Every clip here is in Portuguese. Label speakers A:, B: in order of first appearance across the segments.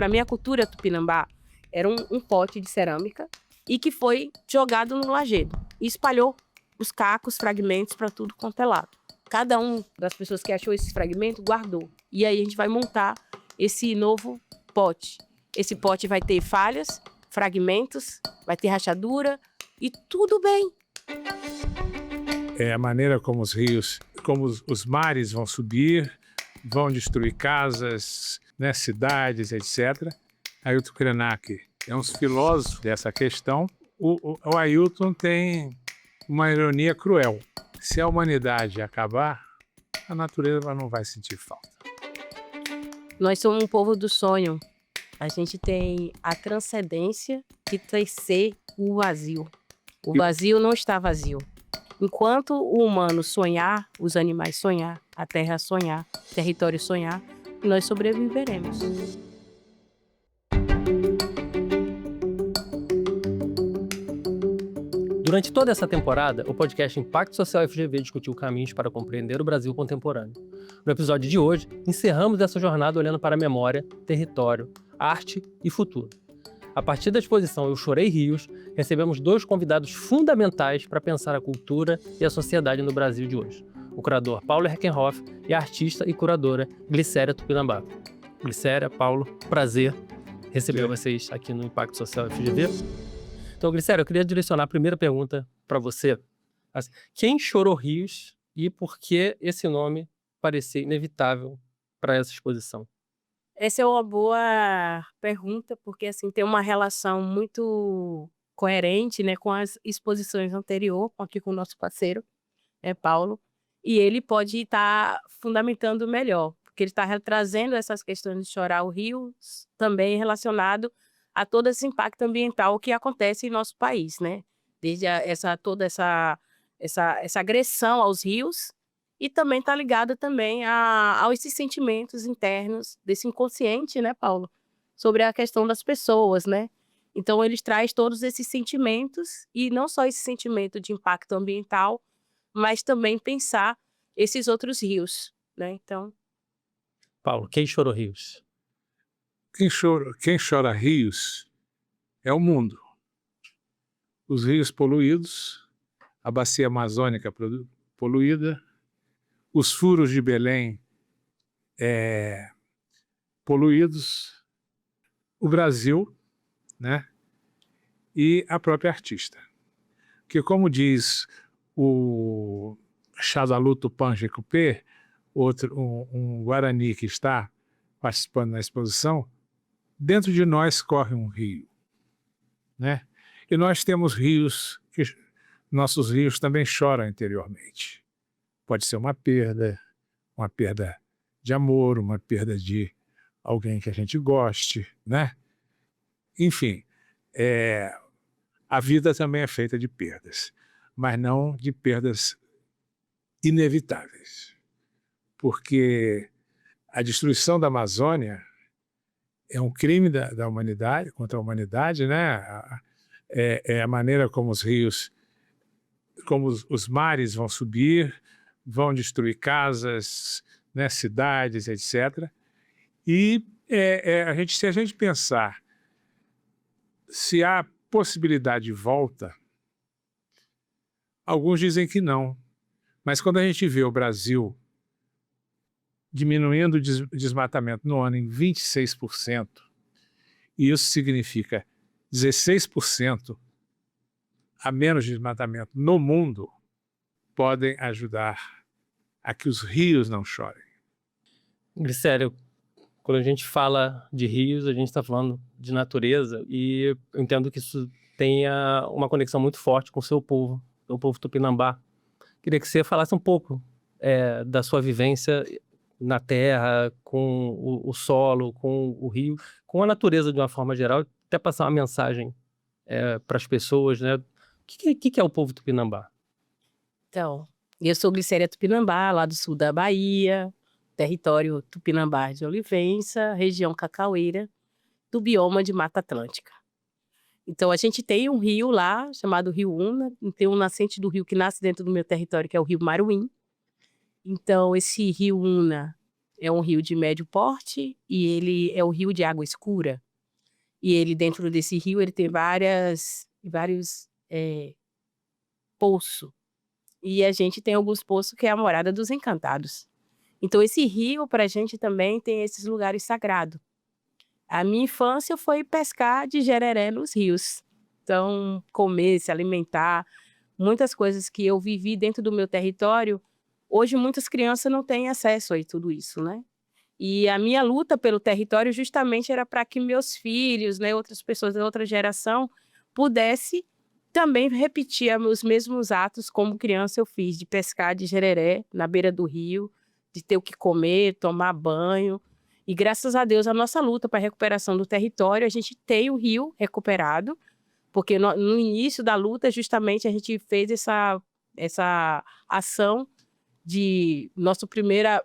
A: para mim, a cultura tupinambá era um pote de cerâmica e que foi jogado no lajedo e espalhou os cacos, fragmentos para tudo quanto é lado. Cada um das pessoas que achou esse fragmento guardou. E aí a gente vai montar esse novo pote. Esse pote vai ter falhas, fragmentos, vai ter rachadura e tudo bem.
B: É a maneira como os rios, como os mares vão subir, vão destruir casas, né, cidades, etc. Ailton Krenak é um filósofo dessa questão. O Ailton tem uma ironia cruel. Se a humanidade acabar, a natureza não vai sentir falta.
A: Nós somos um povo do sonho. A gente tem a transcendência de tecer o vazio. O vazio não está vazio. Enquanto o humano sonhar, os animais sonhar, a terra sonhar, o território sonhar, nós sobreviveremos.
C: Durante toda essa temporada, o podcast Impacto Social FGV discutiu caminhos para compreender o Brasil contemporâneo. No episódio de hoje, encerramos essa jornada olhando para a memória, território, arte e futuro. A partir da exposição Eu Chorei Rios, recebemos 2 convidados fundamentais para pensar a cultura e a sociedade no Brasil de hoje. O curador Paulo Herkenhoff e a artista e curadora Glicéria Tupinambá. Glicéria, Paulo, prazer receber vocês aqui no Impacto Social FGV. Então, Glicéria, eu queria direcionar a primeira pergunta para você. Quem chorou rios e por que esse nome parecia inevitável para essa exposição?
A: Essa é uma boa pergunta, porque assim, tem uma relação muito coerente, né, com as exposições anteriores, aqui com o nosso parceiro, Paulo, e ele pode estar fundamentando melhor, porque ele está trazendo essas questões de chorar o rio também relacionado a todo esse impacto ambiental que acontece em nosso país, né? Desde toda essa agressão aos rios, e também está ligado também a esses sentimentos internos desse inconsciente, né, Paulo? Sobre a questão das pessoas, né? Então, eles traz todos esses sentimentos, e não só esse sentimento de impacto ambiental, mas também pensar esses outros rios, né? Então...
C: Paulo, quem chorou rios?
B: Quem chora rios é o mundo. Os rios poluídos, a bacia amazônica poluída, os furos de Belém poluídos, o Brasil, né? E a própria artista. Porque, como diz o Shadalu Tupã Jecupé, um Guarani que está participando na exposição, dentro de nós corre um rio, né? E nós temos rios, nossos rios também choram interiormente. Pode ser uma perda de amor, uma perda de alguém que a gente goste, né? Enfim, a vida também é feita de perdas, mas não de perdas inevitáveis. Porque a destruição da Amazônia é um crime da humanidade, contra a humanidade, né? É a maneira como os rios, como os mares vão subir, vão destruir casas, né, cidades, etc. E se a gente pensar se há possibilidade de volta, alguns dizem que não. Mas quando a gente vê o Brasil diminuindo o desmatamento no ano em 26%, e isso significa 16% a menos desmatamento no mundo, podem ajudar a que os rios não chorem.
C: Glicéria, quando a gente fala de rios, a gente está falando de natureza, e eu entendo que isso tenha uma conexão muito forte com o povo tupinambá. Queria que você falasse um pouco da sua vivência na terra, com o solo, com o rio, com a natureza de uma forma geral, até passar uma mensagem para as pessoas, né? O que é o povo tupinambá?
A: Então, eu sou Glicéria Tupinambá, lá do sul da Bahia, território Tupinambá de Olivença, região Cacaueira, do bioma de Mata Atlântica. Então, a gente tem um rio lá, chamado Rio Una, tem um nascente do rio que nasce dentro do meu território, que é o Rio Maruim. Então, esse Rio Una é um rio de médio porte e ele é um rio de água escura. E ele, dentro desse rio, ele tem vários poços. E a gente tem alguns poços que é a morada dos encantados. Então, esse rio, para a gente, também tem esses lugares sagrados. A minha infância foi pescar de jereré nos rios. Então, comer, se alimentar, muitas coisas que eu vivi dentro do meu território, hoje muitas crianças não têm acesso a tudo isso, né? E a minha luta pelo território justamente era para que meus filhos, né, outras pessoas da outra geração, pudessem também repetir os mesmos atos como criança eu fiz, de pescar de jereré na beira do rio, de ter o que comer, tomar banho. E graças a Deus, a nossa luta para a recuperação do território, a gente tem o rio recuperado, porque no início da luta, justamente, a gente fez essa ação de nossa primeira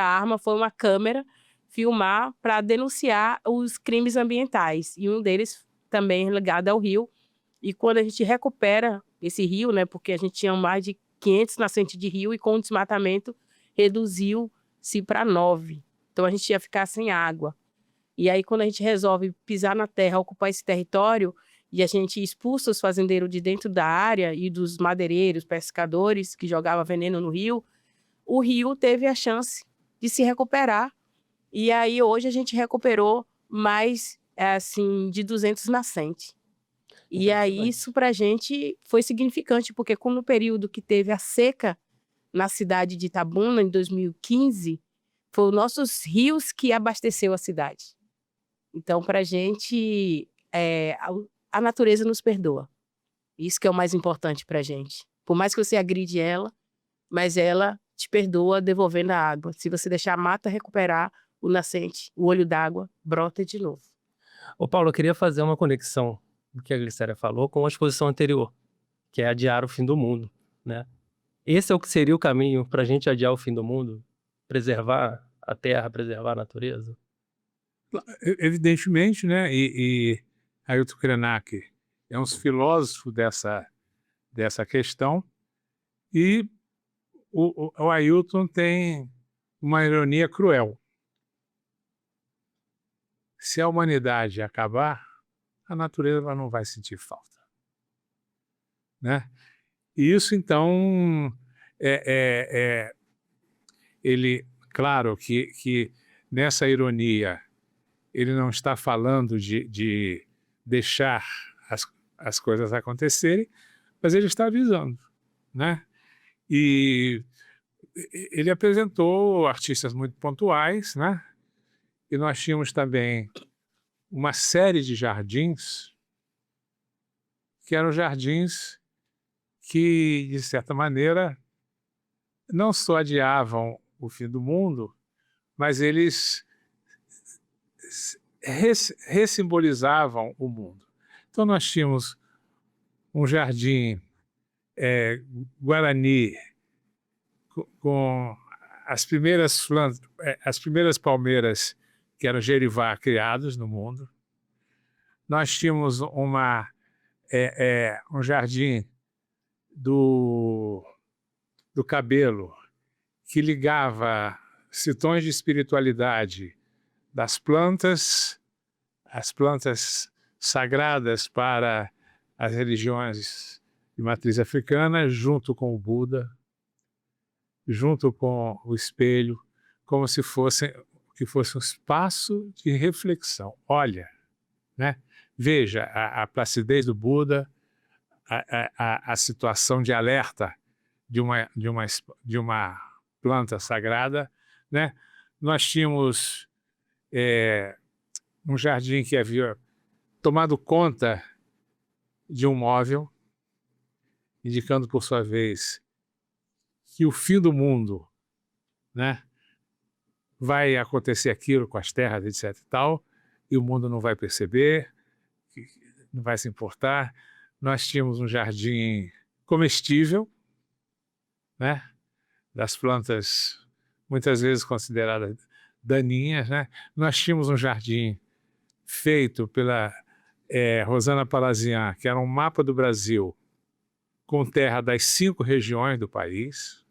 A: arma foi uma câmera filmar para denunciar os crimes ambientais, e um deles também ligado ao rio. E quando a gente recupera esse rio, né, porque a gente tinha mais de 500 nascentes de rio e com o desmatamento reduziu-se para 9. Então a gente ia ficar sem água. E aí quando a gente resolve pisar na terra, ocupar esse território, e a gente expulsa os fazendeiros de dentro da área e dos madeireiros, pescadores que jogavam veneno no rio, o rio teve a chance de se recuperar. E aí hoje a gente recuperou mais assim de 200 nascentes. E aí isso para a gente foi significante, porque como no período que teve a seca na cidade de Itabuna, em 2015, foi os nossos rios que abasteceu a cidade. Então, para a gente, a natureza nos perdoa. Isso que é o mais importante para a gente. Por mais que você agride ela, mas ela te perdoa devolvendo a água. Se você deixar a mata recuperar, o nascente, o olho d'água, brota de novo.
C: Ô Paulo, eu queria fazer uma conexão do que a Glicéria falou com a exposição anterior, que é adiar o fim do mundo, né? Esse é o que seria o caminho para a gente adiar o fim do mundo? Preservar a terra, preservar a natureza?
B: Evidentemente, né? E Ailton Krenak é um filósofo dessa questão, e o Ailton tem uma ironia cruel. Se a humanidade acabar, a natureza não vai sentir falta, né? E isso, então, ele, claro que nessa ironia, ele não está falando de deixar as coisas acontecerem, mas ele está avisando, né? E ele apresentou artistas muito pontuais, né? E nós tínhamos também uma série de jardins que eram jardins que, de certa maneira, não só adiavam o fim do mundo, mas eles ressimbolizavam o mundo. Então nós tínhamos um jardim guarani com as primeiras palmeiras que eram gerivá criados no mundo. Nós tínhamos um jardim do cabelo que ligava citões de espiritualidade das plantas, as plantas sagradas para as religiões de matriz africana, junto com o Buda, junto com o espelho, como se fosse um espaço de reflexão. Olha, né? Veja a placidez do Buda, a situação de alerta de uma planta sagrada, né? Nós tínhamos um jardim que havia tomado conta de um móvel, indicando, por sua vez, que o fim do mundo, né, vai acontecer aquilo com as terras, etc. e tal, e o mundo não vai perceber, não vai se importar. Nós tínhamos um jardim comestível, né, das plantas muitas vezes consideradas daninhas, né? Nós tínhamos um jardim feito pela Rosana Palazian, que era um mapa do Brasil com terra das 5 regiões do país,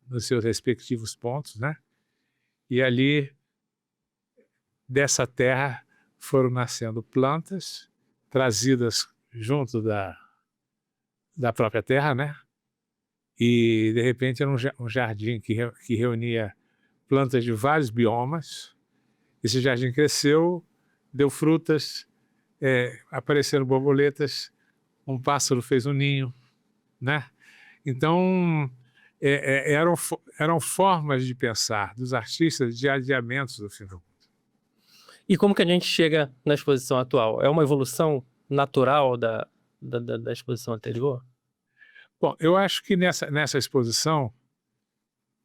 B: nos seus respectivos pontos, né? E ali, dessa terra, foram nascendo plantas trazidas junto da própria terra, né? E, de repente, era um jardim que reunia plantas de vários biomas. Esse jardim cresceu, deu frutas, apareceram borboletas, um pássaro fez um ninho, né? Então, eram formas de pensar dos artistas de adiamentos do fim do mundo.
C: E como que a gente chega na exposição atual? É uma evolução natural da exposição anterior?
B: Bom, eu acho que nessa exposição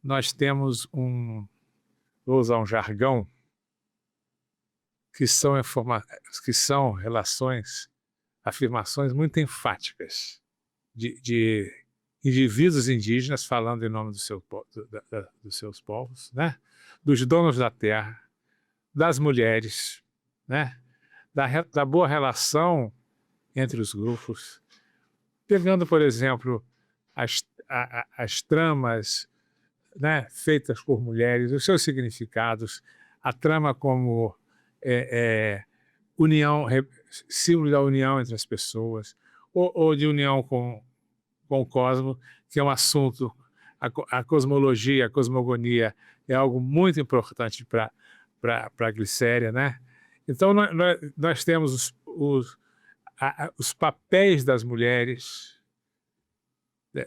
B: nós temos vou usar um jargão, que são relações, afirmações muito enfáticas de indivíduos indígenas falando em nome dos seus povos, né? Dos donos da terra, das mulheres, né? Da boa relação entre os grupos. Pegando, por exemplo, as tramas, né, feitas por mulheres, os seus significados, a trama como união, símbolo da união entre as pessoas, ou de união com o cosmos, que é um assunto, a cosmologia, a cosmogonia é algo muito importante para a Glicéria, né? Então, nós temos os papéis das mulheres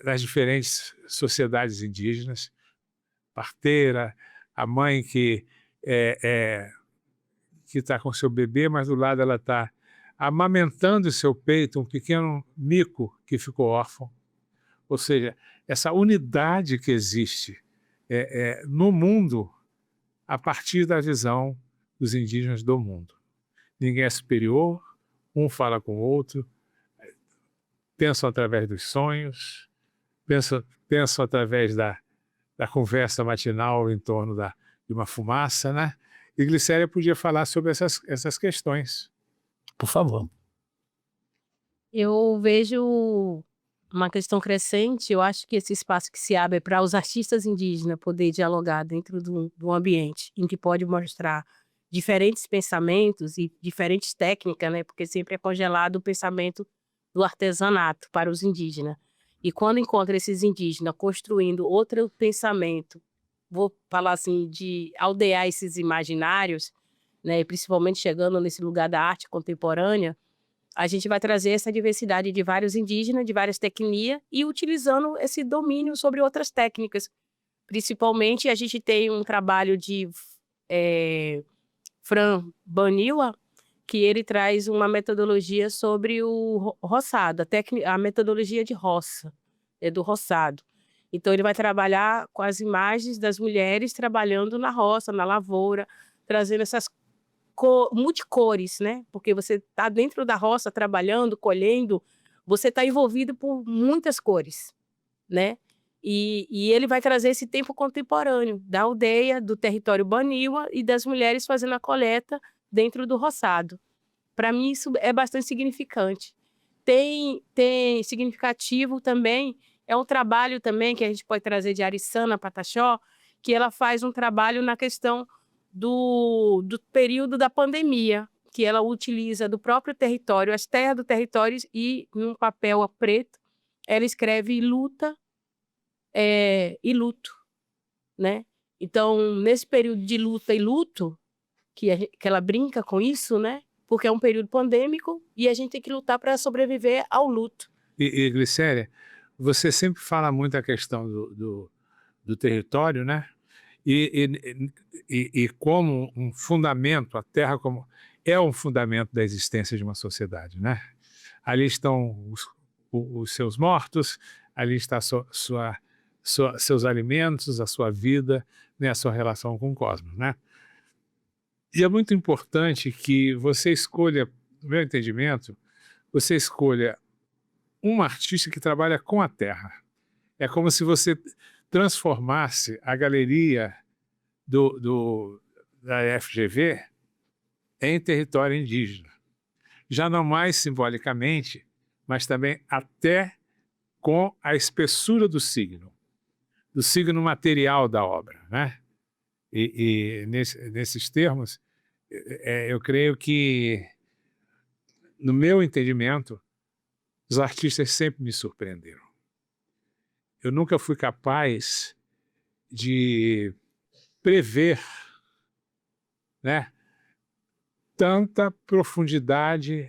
B: das diferentes sociedades indígenas, parteira, a mãe que está com seu bebê, mas do lado ela está amamentando em seu peito um pequeno mico que ficou órfão. Ou seja, essa unidade que existe no mundo a partir da visão dos indígenas do mundo. Ninguém é superior, um fala com o outro, pensam através dos sonhos, pensam através da conversa matinal em torno de uma fumaça, né? E Glicéria podia falar sobre essas questões.
C: Por favor.
A: Eu vejo uma questão crescente. Eu acho que esse espaço que se abre é para os artistas indígenas poder dialogar dentro do ambiente, em que pode mostrar diferentes pensamentos e diferentes técnicas, né? Porque sempre é congelado o pensamento do artesanato para os indígenas. E quando encontra esses indígenas construindo outro pensamento, vou falar assim, de aldear esses imaginários, né? Principalmente chegando nesse lugar da arte contemporânea, a gente vai trazer essa diversidade de vários indígenas, de várias tecnias, e utilizando esse domínio sobre outras técnicas. Principalmente, a gente tem um trabalho de Fran Baniwa, que ele traz uma metodologia sobre o roçado, a metodologia de roça, do roçado. Então, ele vai trabalhar com as imagens das mulheres trabalhando na roça, na lavoura, trazendo essas multicores, né? Porque você está dentro da roça trabalhando, colhendo, você está envolvido por muitas cores, né? E ele vai trazer esse tempo contemporâneo da aldeia, do território Baniwa e das mulheres fazendo a coleta dentro do roçado. Para mim, isso é bastante significante. Tem significativo também, é um trabalho também que a gente pode trazer de Arissana Pataxó, que ela faz um trabalho na questão do período da pandemia, que ela utiliza do próprio território, as terras do território, e num papel preto, ela escreve luta e luto, né? Então, nesse período de luta e luto, que ela brinca com isso, né? Porque é um período pandêmico e a gente tem que lutar para sobreviver ao luto.
B: E Glicéria, você sempre fala muito a questão do território, né? E como um fundamento, a terra como é um fundamento da existência de uma sociedade, né? Ali estão os seus mortos, ali está seus alimentos, a sua vida, né? A sua relação com o cosmos, né? E é muito importante que você escolha, no meu entendimento, você escolha um artista que trabalha com a terra. É como se você transformasse a galeria da FGV em território indígena. Já não mais simbolicamente, mas também até com a espessura do signo material da obra, né? E nesses termos, eu creio que, no meu entendimento, os artistas sempre me surpreenderam. Eu nunca fui capaz de prever, né, tanta profundidade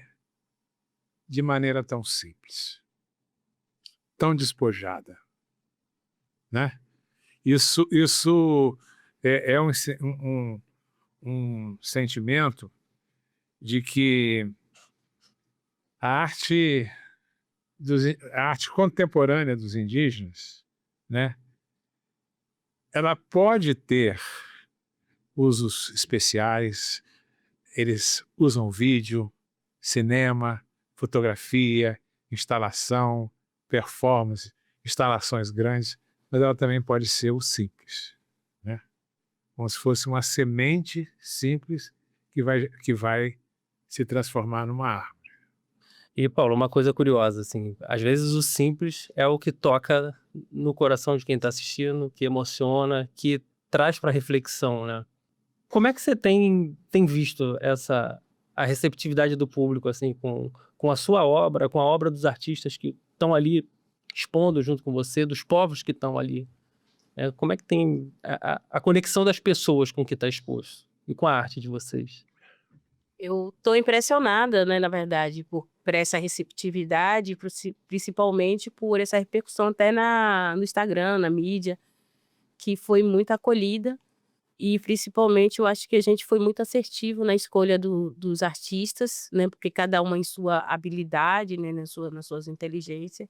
B: de maneira tão simples, tão despojada, né? Isso é um sentimento de que a arte a arte contemporânea dos indígenas, né, ela pode ter usos especiais, eles usam vídeo, cinema, fotografia, instalação, performance, instalações grandes, mas ela também pode ser o simples, né? Como se fosse uma semente simples que vai se transformar numa árvore.
C: E, Paulo, uma coisa curiosa, assim, às vezes o simples é o que toca no coração de quem está assistindo, que emociona, que traz para reflexão, né? Como é que você tem visto a receptividade do público, assim, com a sua obra, com a obra dos artistas que estão ali expondo junto com você, dos povos que estão ali? Como é que tem a conexão das pessoas com o que está exposto e com a arte de vocês?
A: Eu estou impressionada, né, na verdade, por essa receptividade, principalmente por essa repercussão até no Instagram, na mídia, que foi muito acolhida. E, principalmente, eu acho que a gente foi muito assertivo na escolha dos artistas, né, porque cada uma em sua habilidade, né, nas suas inteligências,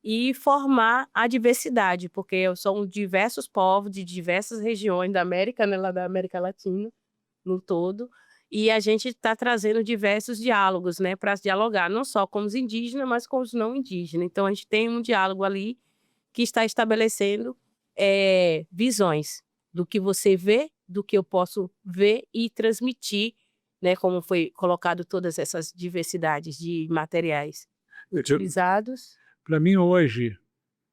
A: e formar a diversidade, porque são diversos povos de diversas regiões da América, né, lá da América Latina, no todo, e a gente está trazendo diversos diálogos, né, para dialogar, não só com os indígenas, mas com os não indígenas. Então, a gente tem um diálogo ali que está estabelecendo visões do que você vê, do que eu posso ver e transmitir, né, como foi colocado todas essas diversidades de materiais utilizados.
B: Para mim, hoje,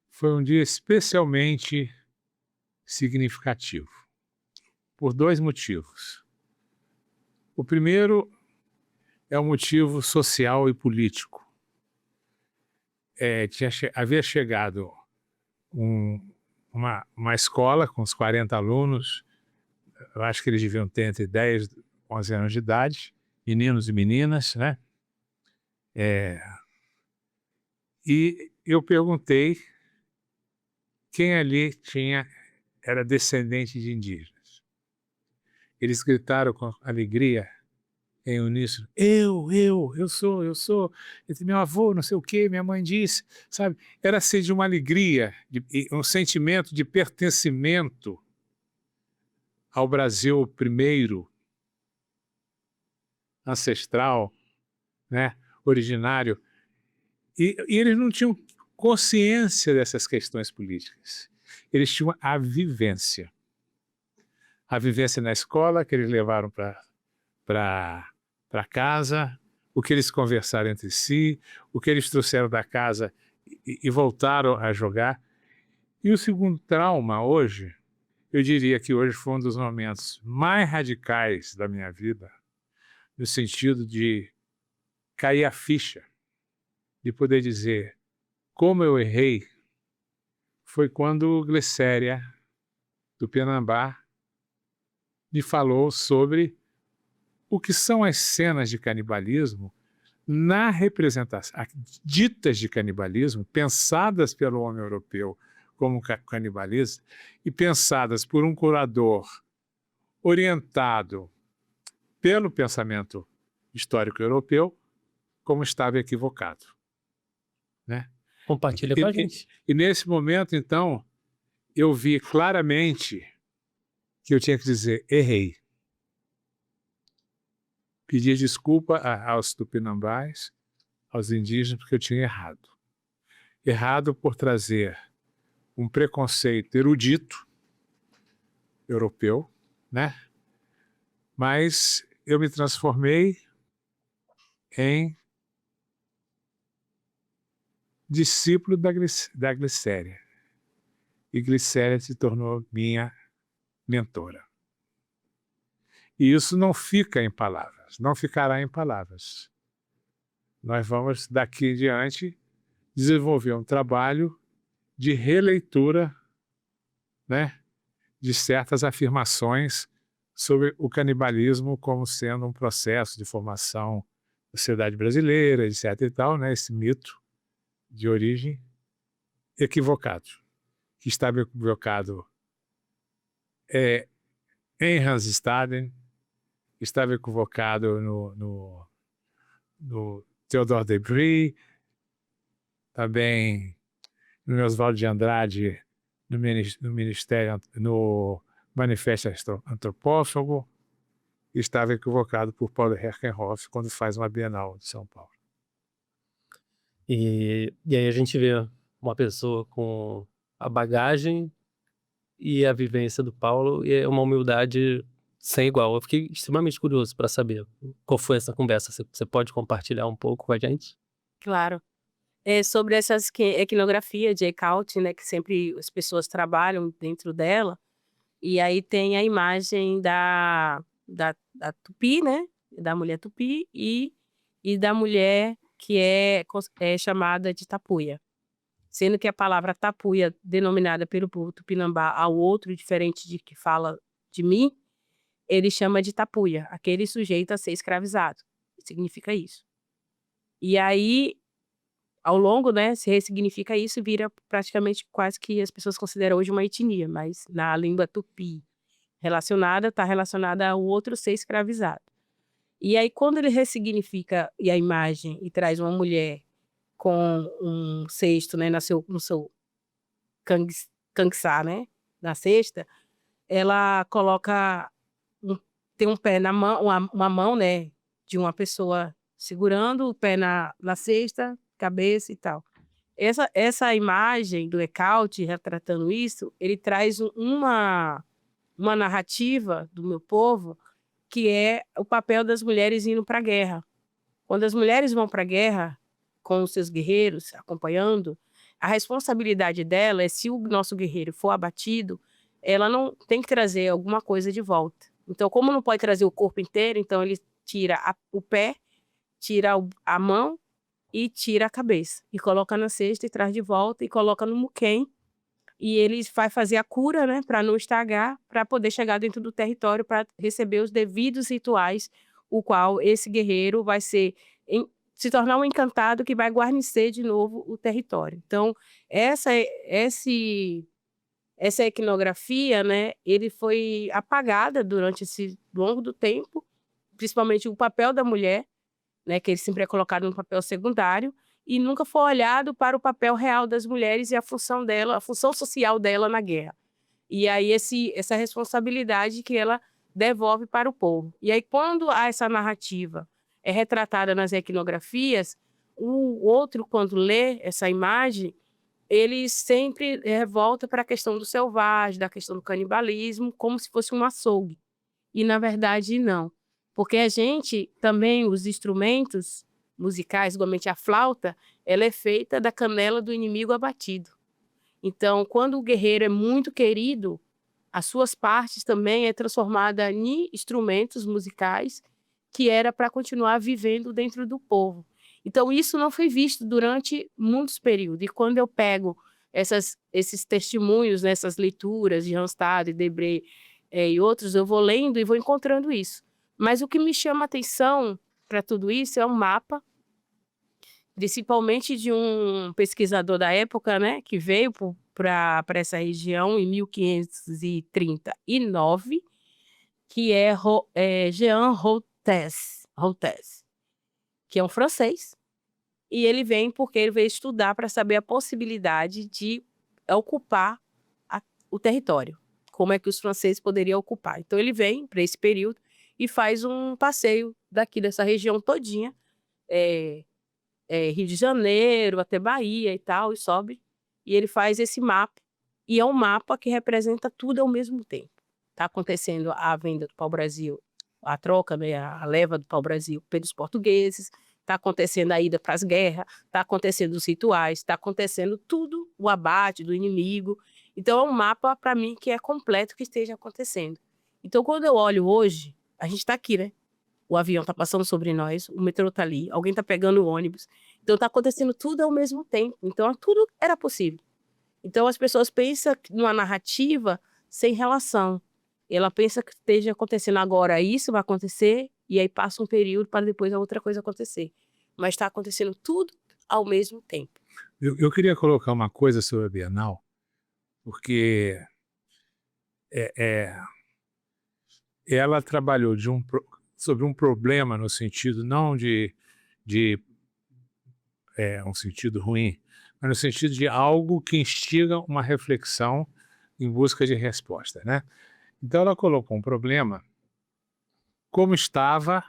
B: foi um dia especialmente significativo, por 2 motivos. O primeiro é um motivo social e político. Havia chegado uma escola com uns 40 alunos, eu acho que eles deviam ter entre 10 e 11 anos de idade, meninos e meninas, né? E eu perguntei quem ali era descendente de indígenas. Eles gritaram com alegria, em uníssono: eu sou, esse meu avô, não sei o quê, minha mãe disse, sabe? Era assim de uma alegria, um sentimento de pertencimento ao Brasil primeiro, ancestral, né? Originário. E eles não tinham consciência dessas questões políticas. Eles tinham a vivência. A vivência na escola, que eles levaram para casa, o que eles conversaram entre si, o que eles trouxeram da casa e voltaram a jogar. E o segundo trauma hoje, eu diria que hoje foi um dos momentos mais radicais da minha vida, no sentido de cair a ficha, de poder dizer como eu errei, foi quando Glicéria, do Penambá, me falou sobre o que são as cenas de canibalismo na representação, ditas de canibalismo, pensadas pelo homem europeu como canibalismo e pensadas por um curador orientado pelo pensamento histórico europeu, como estava equivocado, né?
C: Compartilha com a gente.
B: E nesse momento, então, eu vi claramente que eu tinha que dizer: errei. Pedir desculpa aos tupinambás, aos indígenas, porque eu tinha errado. Errado por trazer um preconceito erudito europeu, né? Mas eu me transformei em discípulo da Glicéria. E Glicéria se tornou minha mentora. E isso não fica em palavras, não ficará em palavras. Nós vamos, daqui em diante, desenvolver um trabalho de releitura, né, de certas afirmações sobre o canibalismo como sendo um processo de formação da sociedade brasileira, etc. e tal, né, esse mito de origem equivocado, que estava equivocado em Hans Staden, estava equivocado no Theodore de Bry, também no Oswaldo de Andrade, no Manifesto Antropófago, estava equivocado por Paulo Herkenhoff quando faz uma Bienal de São Paulo.
C: E aí a gente vê uma pessoa com a bagagem e a vivência do Paulo, e é uma humildade sem igual. Eu fiquei extremamente curioso para saber qual foi essa conversa. Você pode compartilhar um pouco com a gente?
A: Claro. Sobre essas equinografia de Eckhout, né, que sempre as pessoas trabalham dentro dela, e aí tem a imagem da Tupi, né, da mulher Tupi, e da mulher que é chamada de Tapuia. Sendo que a palavra Tapuia, denominada pelo povo Tupinambá ao outro, diferente de que fala de mim, ele chama de Tapuia, aquele sujeito a ser escravizado. Significa isso. E aí, ao longo, né, se ressignifica isso e vira praticamente quase que as pessoas consideram hoje uma etnia, mas na língua tupi está relacionada ao outro ser escravizado. E aí, quando ele ressignifica a imagem e traz uma mulher com um cesto, né, no seu canguçá, né, na cesta, ela coloca tem um pé na mão, uma mão, né, de uma pessoa segurando o pé na cesta, cabeça e tal. Essa imagem do Eckhout retratando isso, ele traz uma narrativa do meu povo, que é o papel das mulheres indo para a guerra. Quando as mulheres vão para a guerra, com os seus guerreiros acompanhando, a responsabilidade dela é, se o nosso guerreiro for abatido, ela não tem que trazer alguma coisa de volta. Então, como não pode trazer o corpo inteiro, então ele tira o pé, tira a mão e tira a cabeça. E coloca na cesta e traz de volta e coloca no muquém. E ele vai fazer a cura, né, para não estragar, para poder chegar dentro do território, para receber os devidos rituais, o qual esse guerreiro vai se tornar um encantado que vai guarnecer de novo o território. Então, essa equinografia, né, ele foi apagada durante esse longo do tempo, principalmente o papel da mulher, né, que ele sempre é colocado no papel secundário, e nunca foi olhado para o papel real das mulheres e a função dela, a função social dela na guerra. E aí essa responsabilidade que ela devolve para o povo. E aí, quando há essa narrativa é retratada nas equinografias, o outro, quando lê essa imagem, ele sempre volta para a questão do selvagem, da questão do canibalismo, como se fosse um açougue. E, na verdade, não. Porque a gente, também, os instrumentos musicais, igualmente a flauta, ela é feita da canela do inimigo abatido. Então, quando o guerreiro é muito querido, as suas partes também é transformada em instrumentos musicais que era para continuar vivendo dentro do povo. Então, isso não foi visto durante muitos períodos. E quando eu pego esses testemunhos, nessas leituras de Randstad, Debré e outros, eu vou lendo e vou encontrando isso. Mas o que me chama a atenção para tudo isso é um mapa, principalmente de um pesquisador da época, né, que veio para essa região em 1539, que é Jean Routes, que é um francês. E ele vem porque ele veio estudar para saber a possibilidade de ocupar o território. Como é que os franceses poderiam ocupar. Então ele vem para esse período e faz um passeio daqui dessa região todinha, Rio de Janeiro, até Bahia e tal, e sobe. E ele faz esse mapa. E é um mapa que representa tudo ao mesmo tempo. Está acontecendo a venda do pau-brasil, a troca, né, a leva do pau-brasil pelos portugueses, está acontecendo a ida para as guerras, está acontecendo os rituais, está acontecendo tudo, o abate do inimigo. Então é um mapa, para mim, que é completo que esteja acontecendo. Então, quando eu olho hoje, A gente está aqui, né? O avião está passando sobre nós, o metrô está ali, alguém está pegando o ônibus. Então está acontecendo tudo ao mesmo tempo. Então tudo era possível. Então as pessoas pensam numa narrativa sem relação. Ela pensa que esteja acontecendo agora, isso vai acontecer, e aí passa um período para depois a outra coisa acontecer. Mas está acontecendo tudo ao mesmo tempo.
B: Eu queria colocar uma coisa sobre a Bienal, porque ela trabalhou sobre um problema no sentido não de um sentido ruim, mas no sentido de algo que instiga uma reflexão em busca de resposta, né? Então ela colocou um problema como estava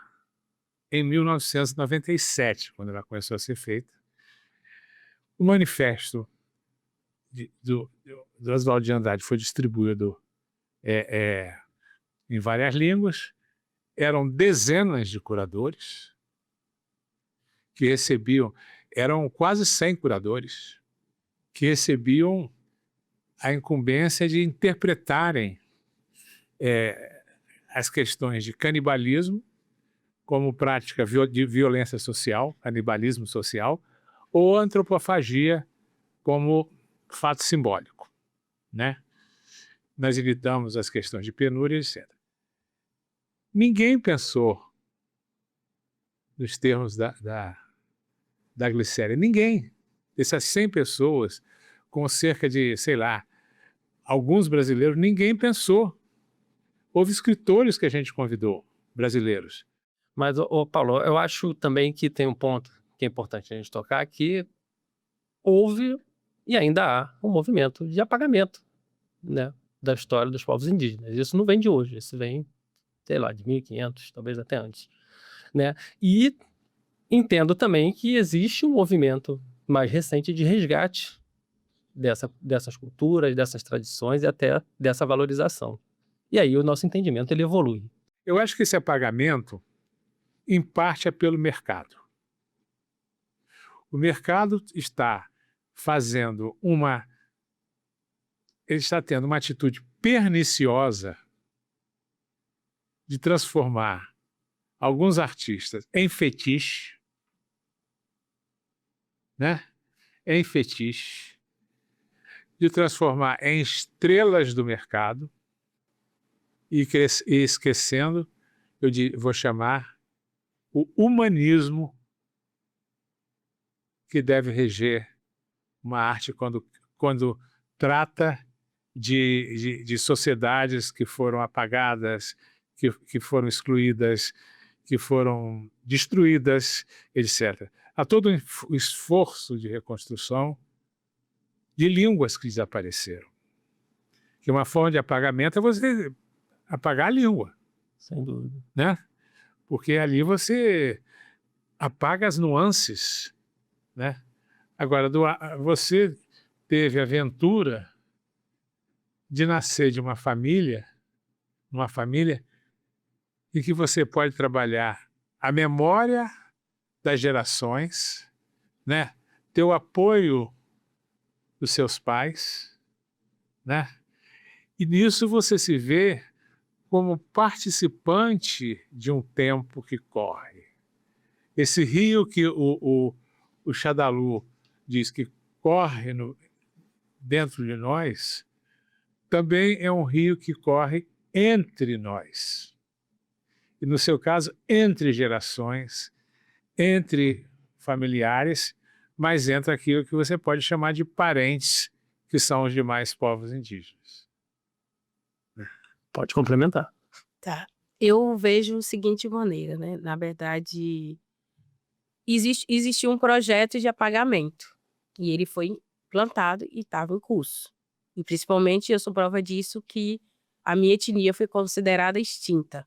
B: em 1997, quando ela começou a ser feita. O manifesto do Oswald de Andrade foi distribuído em várias línguas. Eram dezenas de curadores que recebiam, eram quase 100 curadores que recebiam a incumbência de interpretarem as questões de canibalismo como prática de violência social, canibalismo social, ou antropofagia como fato simbólico, né? Nós evitamos as questões de penúria, etc. Ninguém pensou nos termos da Glicéria. Ninguém. Essas 100 pessoas, com cerca de, sei lá, alguns brasileiros, ninguém pensou. Houve escritores que a gente convidou, brasileiros.
C: Mas, Paulo, eu acho também que tem um ponto que é importante a gente tocar, que houve e ainda há um movimento de apagamento, né, da história dos povos indígenas. Isso não vem de hoje, isso vem, sei lá, de 1500, talvez até antes, né? E entendo também que existe um movimento mais recente de resgate dessas culturas, dessas tradições e até dessa valorização. E aí o nosso entendimento ele evolui.
B: Eu acho que esse apagamento, em parte, é pelo mercado. O mercado está fazendo ele está tendo uma atitude perniciosa de transformar alguns artistas em fetiche, né? Em fetiche, de transformar em estrelas do mercado e esquecendo, vou chamar, o humanismo que deve reger uma arte quando trata de sociedades que foram apagadas, que foram excluídas, que foram destruídas, etc. Há todo um esforço de reconstrução de línguas que desapareceram. Que uma forma de apagamento é você apagar a língua.
C: Sem dúvida.
B: Né? Porque ali você apaga as nuances, né? Agora, você teve a aventura de nascer de uma família em que você pode trabalhar a memória das gerações, né? Ter o apoio dos seus pais, né? E nisso você se vê como participante de um tempo que corre. Esse rio que o Shadalu diz que corre dentro de nós, também é um rio que corre entre nós. E, no seu caso, entre gerações, entre familiares, mas entre aquilo que você pode chamar de parentes, que são os demais povos indígenas.
C: Pode complementar.
A: Tá. Eu vejo da seguinte maneira, né? Na verdade, existiu um projeto de apagamento e ele foi implantado e estava em curso. E principalmente eu sou prova disso que a minha etnia foi considerada extinta.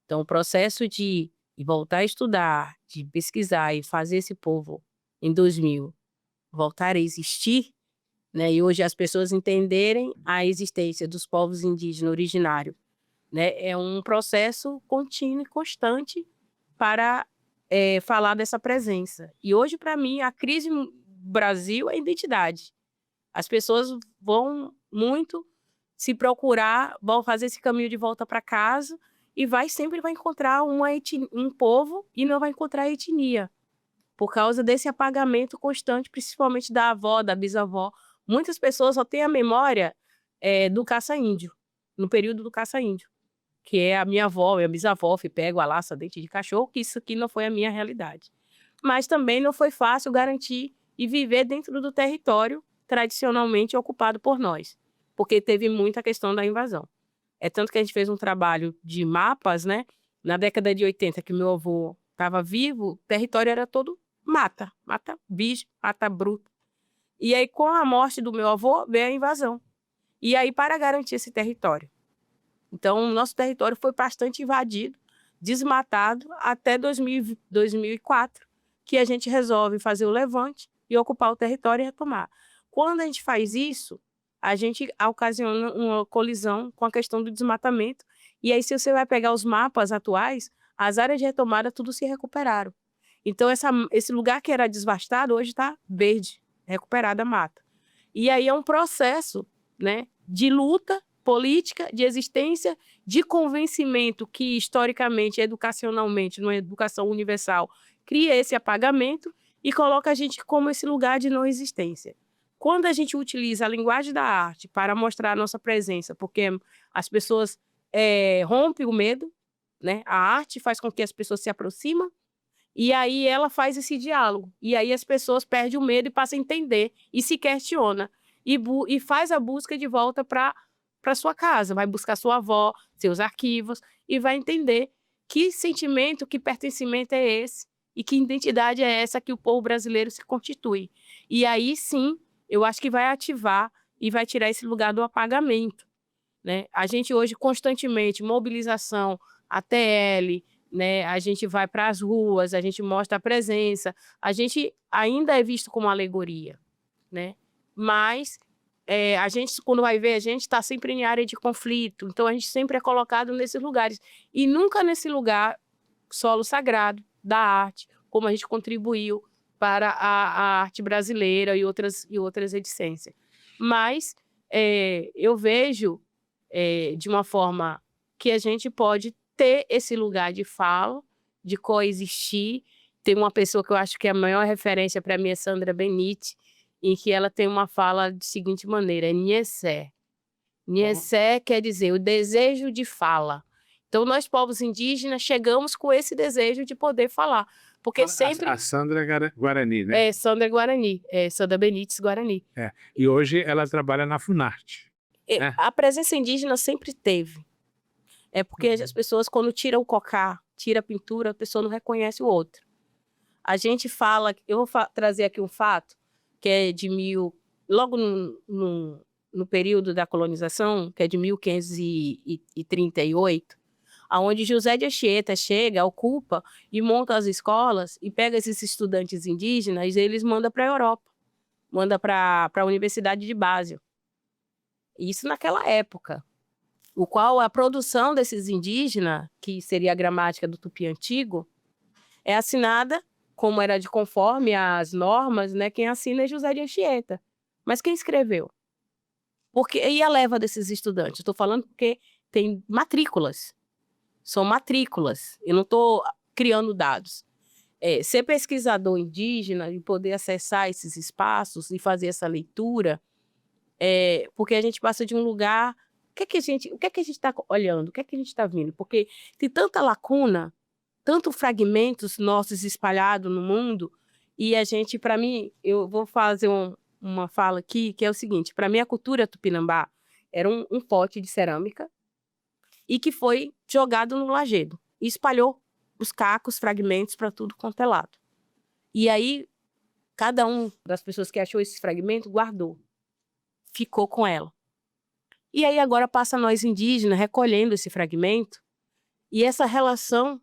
A: Então o processo de voltar a estudar, de pesquisar e fazer esse povo em 2000 voltar a existir, né? E hoje as pessoas entenderem a existência dos povos indígenas originários, né? É um processo contínuo e constante para falar dessa presença. E hoje, para mim, a crise no Brasil é identidade. As pessoas vão muito se procurar, vão fazer esse caminho de volta para casa e sempre vai encontrar um povo e não vai encontrar etnia, por causa desse apagamento constante, principalmente da avó, da bisavó. Muitas pessoas só têm a memória do caça-índio, no período do caça-índio, que é a minha avó, minha bisavó, pego a laça, dente de cachorro, que isso aqui não foi a minha realidade. Mas também não foi fácil garantir e viver dentro do território tradicionalmente ocupado por nós, porque teve muita questão da invasão. É tanto que a gente fez um trabalho de mapas, né? Na década de 80, que meu avô estava vivo, o território era todo mata virgem, mata bruta. E aí, com a morte do meu avô, veio a invasão. E aí, para garantir esse território. Então, o nosso território foi bastante invadido, desmatado, até 2004, que a gente resolve fazer o levante e ocupar o território e retomar. Quando a gente faz isso, a gente ocasiona uma colisão com a questão do desmatamento. E aí, se você vai pegar os mapas atuais, as áreas de retomada tudo se recuperaram. Então, esse lugar que era devastado hoje está verde, recuperada a mata. E aí é um processo, né, de luta política, de existência, de convencimento que, historicamente, educacionalmente, numa educação universal, cria esse apagamento e coloca a gente como esse lugar de não existência. Quando a gente utiliza a linguagem da arte para mostrar a nossa presença, porque as pessoas rompem o medo, né? A arte faz com que as pessoas se aproximem, e aí ela faz esse diálogo. E aí as pessoas perdem o medo e passam a entender e se questiona. E faz a busca de volta para sua casa. Vai buscar sua avó, seus arquivos, e vai entender que sentimento, que pertencimento é esse e que identidade é essa que o povo brasileiro se constitui. E aí sim, eu acho que vai ativar e vai tirar esse lugar do apagamento, né? A gente hoje constantemente, mobilização, ATL, né? A gente vai para as ruas, a gente mostra a presença, a gente ainda é visto como alegoria, né? Mas a gente, quando vai ver, a gente está sempre em área de conflito, então a gente sempre é colocado nesses lugares, e nunca nesse lugar, solo sagrado da arte, como a gente contribuiu para a arte brasileira e outras reticências. Mas eu vejo de uma forma que a gente pode ter esse lugar de fala, de coexistir. Tem uma pessoa que eu acho que é a maior referência para mim é Sandra Benite, em que ela tem uma fala de seguinte maneira, é Niessé. Niessé quer dizer o desejo de fala. Então, nós, povos indígenas, chegamos com esse desejo de poder falar. Porque sempre...
B: A Sandra Guarani, né?
A: Sandra Guarani, Sandra Benites Guarani.
B: E hoje ela trabalha na Funarte.
A: A presença indígena sempre teve. É porque as pessoas, quando tiram o cocá, tira a pintura, a pessoa não reconhece o outro. A gente fala... Eu vou trazer aqui um fato, que é de logo no período da colonização, que é de 1538, onde José de Anchieta chega, ocupa e monta as escolas e pega esses estudantes indígenas e eles mandam para a Europa, manda para a Universidade de Basel. Isso naquela época, o qual a produção desses indígenas, que seria a gramática do Tupi antigo, é assinada, como era de conforme às normas, né? Quem assina é José de Anchieta. Mas quem escreveu? E a leva desses estudantes? Estou falando porque tem matrículas. São matrículas. Eu não estou criando dados. Ser pesquisador indígena e poder acessar esses espaços e fazer essa leitura, porque a gente passa de um lugar... O que é que a gente está olhando? O que é que a gente está vendo? Porque tem tanta lacuna, tantos fragmentos nossos espalhados no mundo, e a gente, para mim, eu vou fazer uma fala aqui, que é o seguinte: para mim a cultura tupinambá era um pote de cerâmica e que foi jogado no lajedo e espalhou os cacos, fragmentos para tudo quanto é lado. E aí, cada um das pessoas que achou esses fragmentos guardou, ficou com ela. E aí agora passa nós indígenas recolhendo esse fragmento, e essa relação,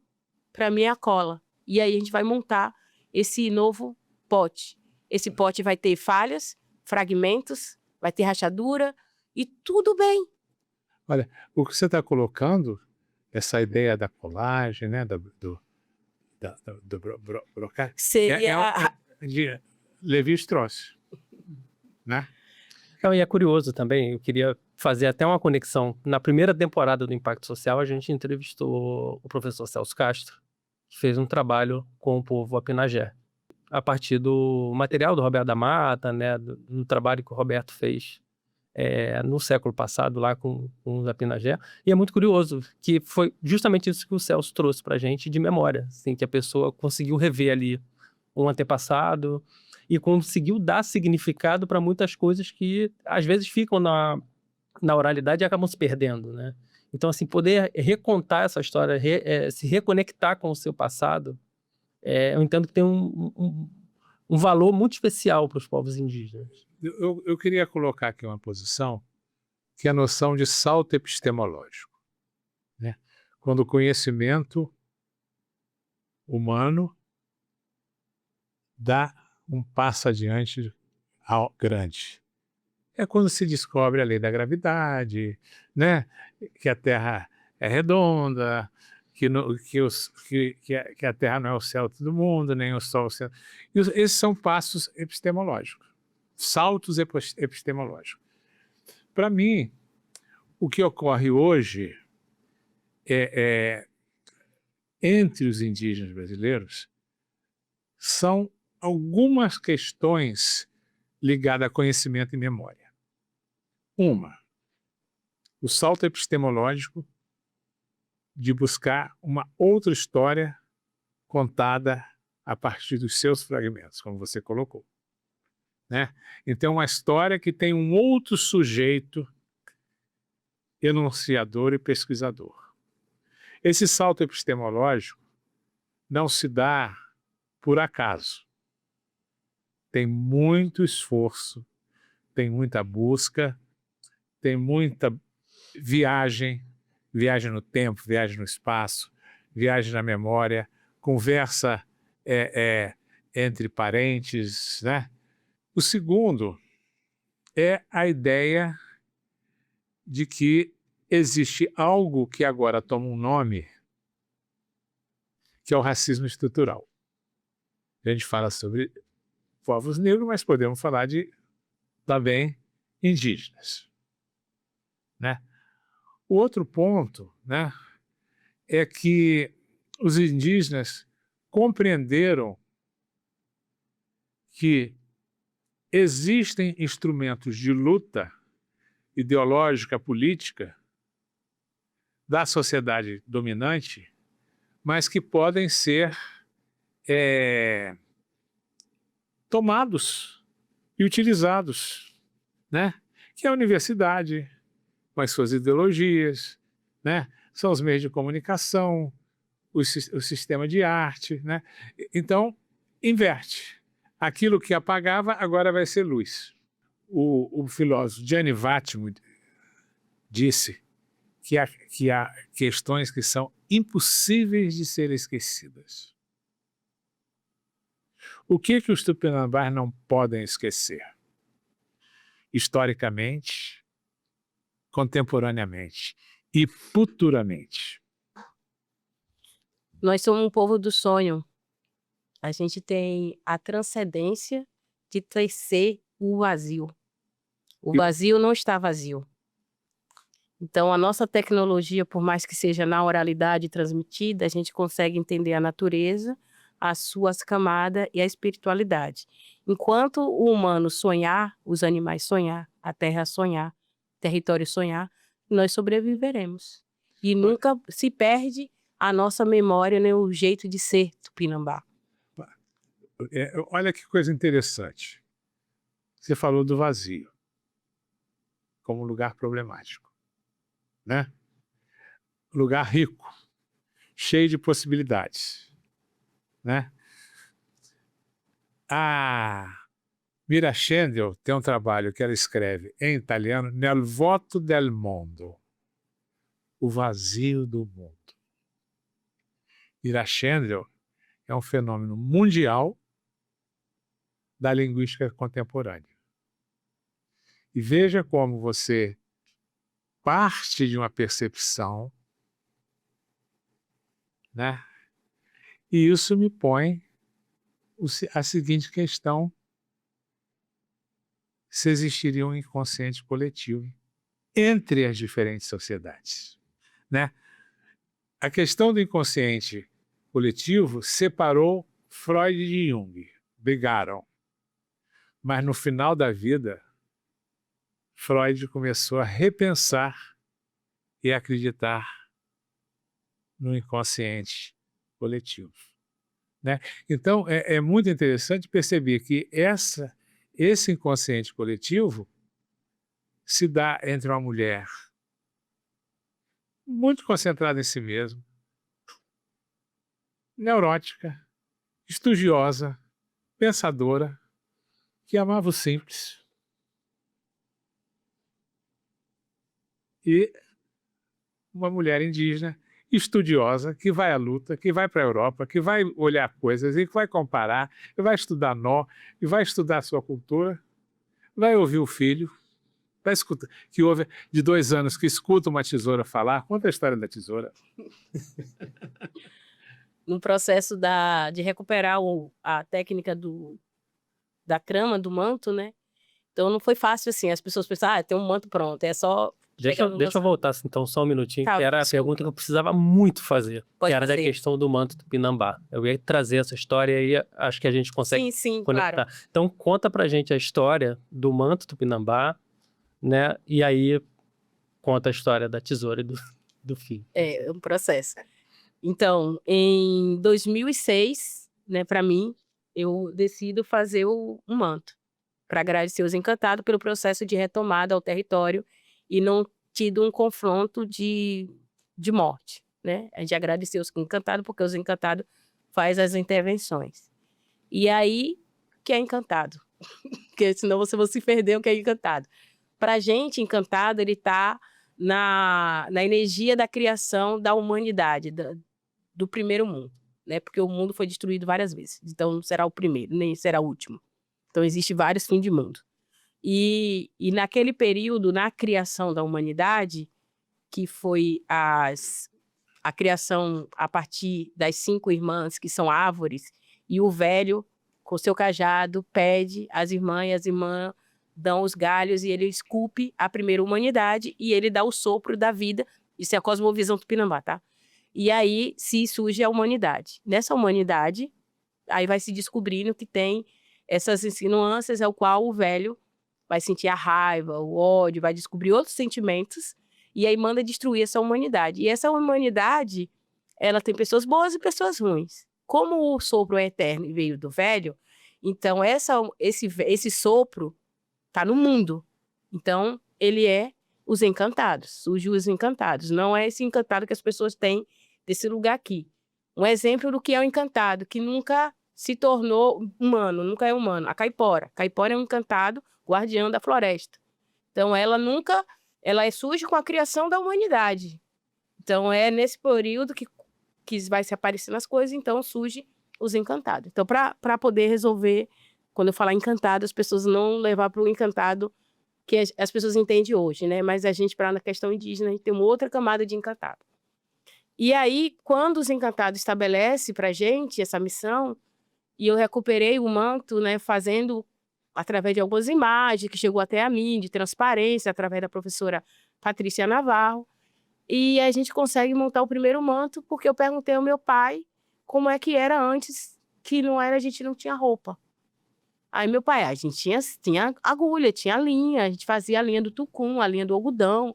A: para mim, é a cola. E aí a gente vai montar esse novo pote. Esse pote vai ter falhas, fragmentos, vai ter rachadura, e tudo bem.
B: Olha, o que você está colocando, essa ideia da colagem, né, do brocage,
A: Seria
B: de Levi-Strauss, né?
C: Então, e é curioso também, eu queria fazer até uma conexão. Na primeira temporada do Impacto Social, a gente entrevistou o professor Celso Castro, que fez um trabalho com o povo apinagé, a partir do material do Roberto da Mata, né, do trabalho que o Roberto fez no século passado lá com os apinagé. E é muito curioso que foi justamente isso que o Celso trouxe para a gente de memória, assim, que a pessoa conseguiu rever ali um antepassado e conseguiu dar significado para muitas coisas que às vezes ficam na oralidade e acabam se perdendo, né? Então, assim, poder recontar essa história, se reconectar com o seu passado, eu entendo que tem um valor muito especial para os povos indígenas.
B: Eu queria colocar aqui uma posição que é a noção de salto epistemológico, né? Quando o conhecimento humano dá um passo adiante grande. É quando se descobre a lei da gravidade, né? Que a Terra é redonda, que a Terra não é o centro do mundo, nem o Sol. Esses são passos epistemológicos, saltos epistemológicos. Para mim, o que ocorre hoje entre os indígenas brasileiros são algumas questões ligadas a conhecimento e memória. Uma, o salto epistemológico de buscar uma outra história contada a partir dos seus fragmentos, como você colocou, né? Então, uma história que tem um outro sujeito enunciador e pesquisador. Esse salto epistemológico não se dá por acaso. Tem muito esforço, tem muita busca, tem muita viagem no tempo, viagem no espaço, viagem na memória, conversa entre parentes, né? O segundo é a ideia de que existe algo que agora toma um nome, que é o racismo estrutural. A gente fala sobre povos negros, mas podemos falar de também indígenas, né? O outro ponto, né, é que os indígenas compreenderam que existem instrumentos de luta ideológica, política da sociedade dominante, mas que podem ser tomados e utilizados, né? Que é a universidade, com as suas ideologias, né? São os meios de comunicação, o sistema de arte, né? Então, inverte. Aquilo que apagava, agora vai ser luz. O filósofo Gianni Vattimo disse que há questões que são impossíveis de serem esquecidas. O que os tupinambás não podem esquecer? Historicamente, contemporaneamente e futuramente.
A: Nós somos um povo do sonho. A gente tem a transcendência de tecer o vazio. O vazio não está vazio. Então, a nossa tecnologia, por mais que seja na oralidade transmitida, a gente consegue entender a natureza, as suas camadas e a espiritualidade. Enquanto o humano sonhar, os animais sonhar, a terra sonhar, o território sonhar, nós sobreviveremos. E nunca se perde a nossa memória, nem o jeito de ser tupinambá.
B: Olha que coisa interessante. Você falou do vazio como lugar problemático, né? Lugar rico, cheio de possibilidades, né? A Mira Schendel tem um trabalho que ela escreve em italiano, Nel vuoto del mondo, o vazio do mundo. Mira Schendel é um fenômeno mundial da linguística contemporânea. E veja como você parte de uma percepção, né? E isso me põe a seguinte questão: se existiria um inconsciente coletivo entre as diferentes sociedades, né? A questão do inconsciente coletivo separou Freud de Jung, brigaram. Mas no final da vida, Freud começou a repensar e acreditar no inconsciente coletivo, né? Então, é muito interessante perceber que esse inconsciente coletivo se dá entre uma mulher muito concentrada em si mesma, neurótica, estudiosa, pensadora, que amava o simples, e uma mulher indígena, estudiosa, que vai à luta, que vai para a Europa, que vai olhar coisas e que vai comparar, que vai estudar nó, e vai estudar a sua cultura, vai ouvir o filho, vai escutar, que ouve de 2 anos, que escuta uma tesoura falar. Conta a história da tesoura.
A: No processo de recuperar a técnica da trama, do manto, né? Então não foi fácil assim. As pessoas pensavam, tem um manto pronto, é só...
C: Deixa eu voltar então só um minutinho,
A: Tá,
C: que era a
A: desculpa.
C: pergunta que eu precisava muito fazer,
A: Pode
C: que era da
A: fazer.
C: questão do manto Tupinambá. Eu ia trazer essa história e acho que a gente consegue
A: Sim,
C: conectar.
A: claro.
C: Então conta pra gente a história do manto Tupinambá, né? E aí conta a história da tesoura e do fio.
A: É um processo. Então, em 2006, né, para mim, eu decido fazer um manto para agradecer os encantados pelo processo de retomada ao território e não tido um confronto de morte, né? A gente agradecer os encantados porque os encantados faz as intervenções. E aí, que é encantado? Porque senão você vai se perder o que é encantado. Para a gente, encantado, ele está na energia da criação da humanidade, do primeiro mundo, né? Porque o mundo foi destruído várias vezes, então não será o primeiro, nem será o último. Então existe vários fins de mundo. E naquele período, na criação da humanidade, que foi a criação a partir das 5 irmãs, que são árvores, e o velho, com seu cajado, pede às irmãs, e as irmãs dão os galhos, e ele esculpe a primeira humanidade, e ele dá o sopro da vida. Isso é a cosmovisão tupinambá, tá? E aí se surge a humanidade. Nessa humanidade, aí vai se descobrindo que tem essas insinuâncias ao qual o velho vai sentir a raiva, o ódio, vai descobrir outros sentimentos, e aí manda destruir essa humanidade. E essa humanidade, ela tem pessoas boas e pessoas ruins. Como o sopro é eterno e veio do velho, então esse sopro está no mundo. Então, ele é os encantados, surge os encantados. Não é esse encantado que as pessoas têm desse lugar aqui. Um exemplo do que é o encantado, que nunca se tornou humano, nunca é humano. A caipora. A caipora é um encantado guardião da floresta. Então, ela surge com a criação da humanidade. Então, é nesse período que vai se aparecendo as coisas, então surge os encantados. Então, para poder resolver, quando eu falar encantado, as pessoas não levar para o encantado que as pessoas entendem hoje, né? Mas a gente, para na questão indígena, a gente tem uma outra camada de encantado. E aí, quando os encantados estabelecem para a gente essa missão, e eu recuperei o manto, né, fazendo através de algumas imagens, que chegou até a mim, de transparência, através da professora Patrícia Navarro, e a gente consegue montar o primeiro manto, porque eu perguntei ao meu pai como é que era antes, que não era, a gente não tinha roupa. Aí meu pai, a gente tinha agulha, tinha linha, a gente fazia a linha do tucum, a linha do algodão,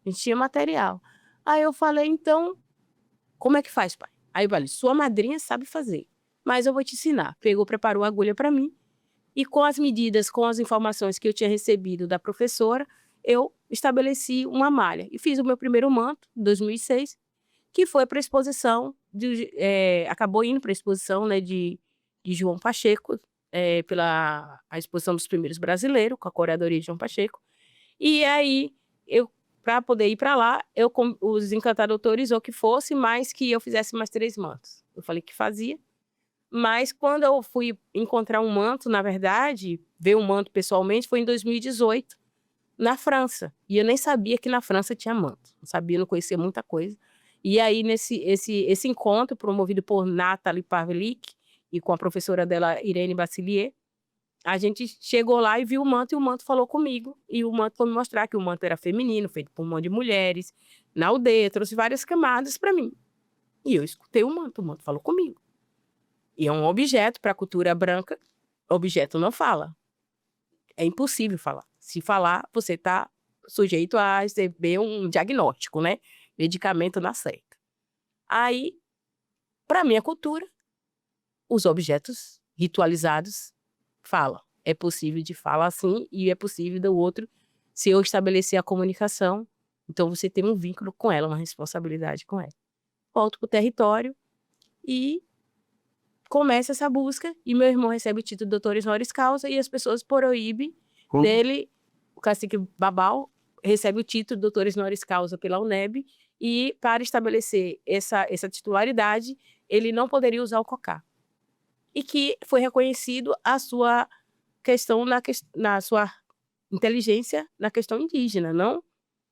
A: a gente tinha material. Aí eu falei, então, como é que faz, pai? Aí eu falei, sua madrinha sabe fazer, mas eu vou te ensinar. Pegou, preparou a agulha para mim, e com as medidas, com as informações que eu tinha recebido da professora, eu estabeleci uma malha. E fiz o meu primeiro manto, em 2006, que foi para a exposição, acabou indo para a exposição, né, de João Pacheco, pela a exposição dos primeiros brasileiros, com a curadoria de João Pacheco. E aí, para poder ir para lá, os encantados autorizou que fosse, mas que eu fizesse mais 3 mantos. Eu falei que fazia. Mas quando eu fui encontrar um manto, na verdade, ver um manto pessoalmente, foi em 2018, na França. E eu nem sabia que na França tinha manto. Não sabia, não conhecia muita coisa. E aí, esse encontro, promovido por Nathalie Pavlik e com a professora dela, Irene Bassilier, A gente chegou lá e viu o manto, e o manto falou comigo. E o manto foi me mostrar que o manto era feminino, feito por um monte de mulheres, na aldeia, trouxe várias camadas para mim. E eu escutei o manto falou comigo. E é um objeto para a cultura branca, objeto não fala. É impossível falar. Se falar, você está sujeito a receber um diagnóstico, né? Medicamento na certa. Aí, para minha cultura, os objetos ritualizados falam. É possível de falar assim e é possível do outro, se eu estabelecer a comunicação, então você tem um vínculo com ela, uma responsabilidade com ela. Volto para o território e começa essa busca, e meu irmão recebe o título de doutor honoris causa, e as pessoas proíbem dele, o cacique Babau recebe o título de doutor honoris causa pela UNEB, e para estabelecer essa titularidade, ele não poderia usar o cocá. E que foi reconhecido a sua questão na sua inteligência na questão indígena, não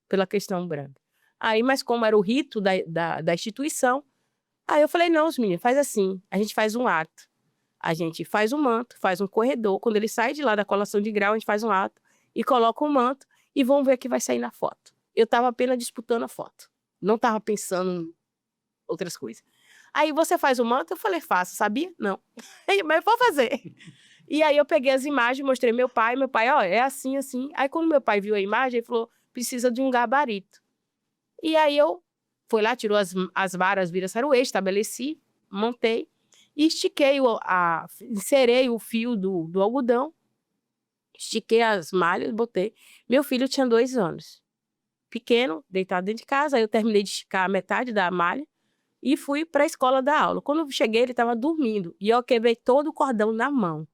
A: pela questão branca. Aí, mas como era o rito da instituição, aí eu falei, não, os meninos, faz assim, a gente faz um ato. A gente faz um manto, faz um corredor, quando ele sai de lá da colação de grau, a gente faz um ato e coloca um manto e vamos ver o que vai sair na foto. Eu estava apenas disputando a foto, não estava pensando em outras coisas. Aí você faz o manto? Eu falei, faço, sabia? Não. Mas eu vou fazer. E aí eu peguei as imagens, mostrei meu pai, ó, é assim, assim. Aí quando meu pai viu a imagem, ele falou, precisa de um gabarito. E aí eu fui lá, tirou as varas, vira saruê, estabeleci, montei, e estiquei, encerei o fio do algodão, estiquei as malhas, botei. Meu filho tinha 2 anos, pequeno, deitado dentro de casa, aí eu terminei de esticar a metade da malha, e fui para a escola dar aula. Quando eu cheguei, ele estava dormindo. E eu quebrei todo o cordão na mão.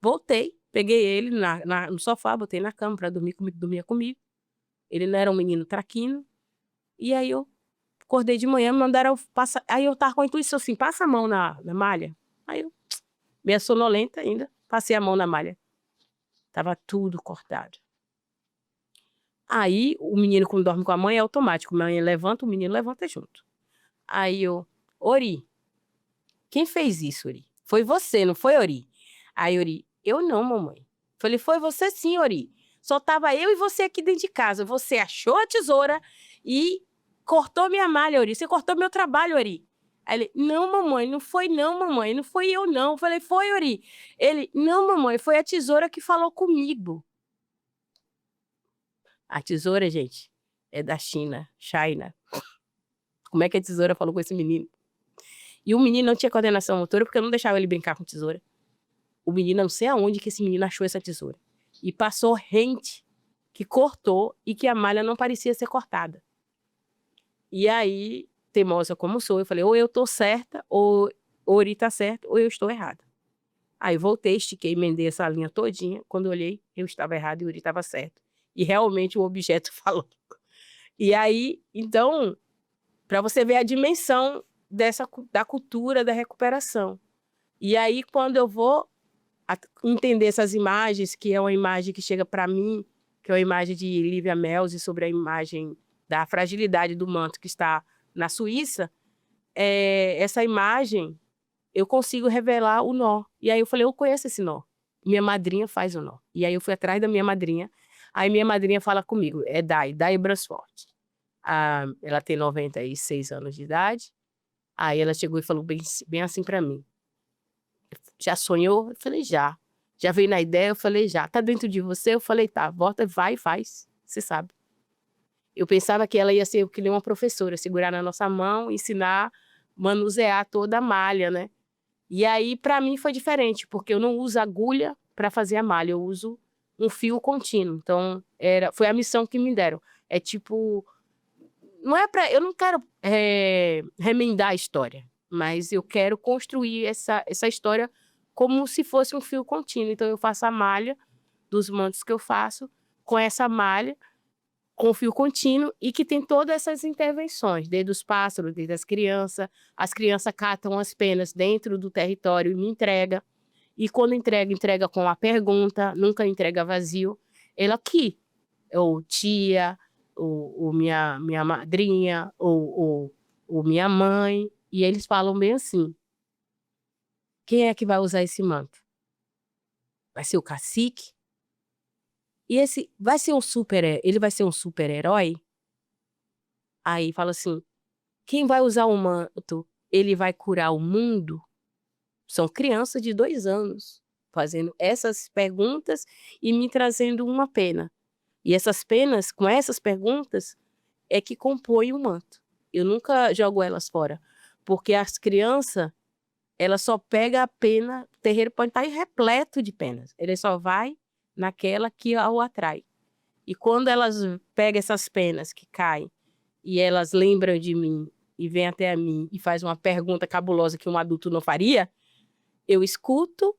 A: Voltei, peguei ele no sofá, botei na cama para dormir comigo, dormia comigo. Ele não era um menino traquino. E aí eu acordei de manhã, me mandaram passar. Aí eu tava com a intuição assim, passa a mão na malha. Aí eu, meio sonolenta ainda, passei a mão na malha. Tava tudo cortado. Aí o menino, quando dorme com a mãe, é automático. A mãe levanta, o menino levanta junto. Aí eu, Ori, quem fez isso, Ori? Foi você, não foi, Ori? Aí, Ori, eu não, mamãe. Falei, foi você sim, Ori. Só tava eu e você aqui dentro de casa. Você achou a tesoura e cortou minha malha, Ori. Você cortou meu trabalho, Ori. Aí ele, não, mamãe, não foi não, mamãe. Não foi eu, não. Eu falei, foi, Ori. Ele, não, mamãe, foi a tesoura que falou comigo. A tesoura, gente, é da China. Como é que a tesoura falou com esse menino? E o menino não tinha coordenação motora porque eu não deixava ele brincar com tesoura. O menino, não sei aonde que esse menino achou essa tesoura. E passou rente que cortou e que a malha não parecia ser cortada. E aí, teimosa como sou, eu falei, ou eu tô certa, ou Ori tá certo, ou eu estou errada. Aí voltei, estiquei, emendei essa linha todinha. Quando eu olhei, eu estava errada e o Ori estava certo. E realmente o objeto falou. E aí, então, para você ver a dimensão da cultura da recuperação. E aí, quando eu vou entender essas imagens, que é uma imagem que chega para mim, que é uma imagem de Lívia Melzi sobre a imagem da fragilidade do manto que está na Suíça, essa imagem, eu consigo revelar o nó. E aí eu falei, eu conheço esse nó. Minha madrinha faz o nó. E aí eu fui atrás da minha madrinha. Aí minha madrinha fala comigo, é Dai Bransford. Ela tem 96 anos de idade. Aí ela chegou e falou bem assim para mim. Já sonhou? Eu falei, já. Já veio na ideia? Eu falei, já. Tá dentro de você? Eu falei, tá. Volta, vai e faz. Você sabe. Eu pensava que ela ia ser que nem uma professora, segurar na nossa mão, ensinar, manusear toda a malha, né? E aí, para mim, foi diferente, porque eu não uso agulha para fazer a malha, eu uso um fio contínuo. Então, foi a missão que me deram. É tipo, eu não quero remendar a história, mas eu quero construir essa história como se fosse um fio contínuo. Então, eu faço a malha dos mantos que eu faço com essa malha, com fio contínuo, e que tem todas essas intervenções, desde os pássaros, desde as crianças catam as penas dentro do território e me entrega, e quando entrega com a pergunta, nunca entrega vazio. Ela aqui, ou tia, ou minha madrinha, ou minha mãe, e eles falam bem assim, quem é que vai usar esse manto? vai ser o cacique, e esse vai ser ele vai ser um super-herói? Aí fala assim, quem vai usar o manto, ele vai curar o mundo? São crianças de 2 anos fazendo essas perguntas e me trazendo uma pena. E essas penas, com essas perguntas, é que compõem o manto. Eu nunca jogo elas fora, porque as crianças, ela só pega a pena, o terreiro pode estar repleto de penas, ele só vai naquela que o atrai. E quando elas pegam essas penas que caem, e elas lembram de mim, e vêm até a mim, e faz uma pergunta cabulosa que um adulto não faria, eu escuto,